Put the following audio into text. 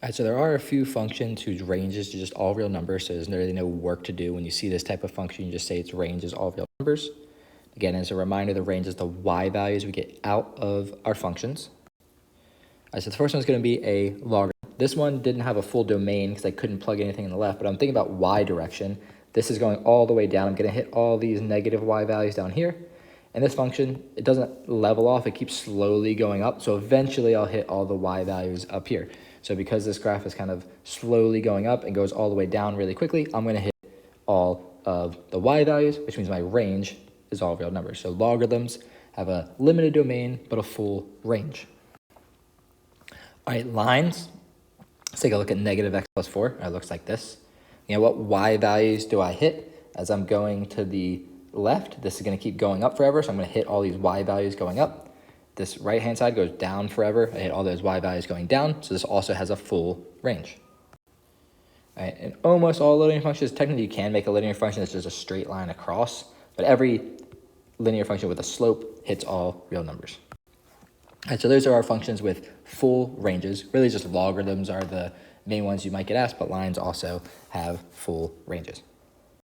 All right, so there are a few functions whose ranges are just all real numbers, so there's really no work to do. When you see this type of function, you just say its range is all real numbers. Again, as a reminder, the range is the y values we get out of our functions. All right, so the first one is going to be a logarithm. This one didn't have a full domain because I couldn't plug anything in the left, but I'm thinking about y direction. This is going all the way down. I'm going to hit all these negative y values down here. And this function, it doesn't level off. It keeps slowly going up. So eventually I'll hit all the y values up here. So because this graph is kind of slowly going up and goes all the way down really quickly, I'm going to hit all of the y values, which means my range is all real numbers. So logarithms have a limited domain, but a full range. All right, lines. Let's take a look at negative x plus 4. It looks like this. You know, what y values do I hit as I'm going to the left? This is going to keep going up forever, so I'm going to hit all these y values going up. This right-hand side goes down forever. I hit all those y values going down, so this also has a full range. All right, and almost all linear functions, technically you can make a linear function that's just a straight line across, but every linear function with a slope hits all real numbers. All right, so those are our functions with full ranges. Really just logarithms are the main ones you might get asked, but lines also have full ranges.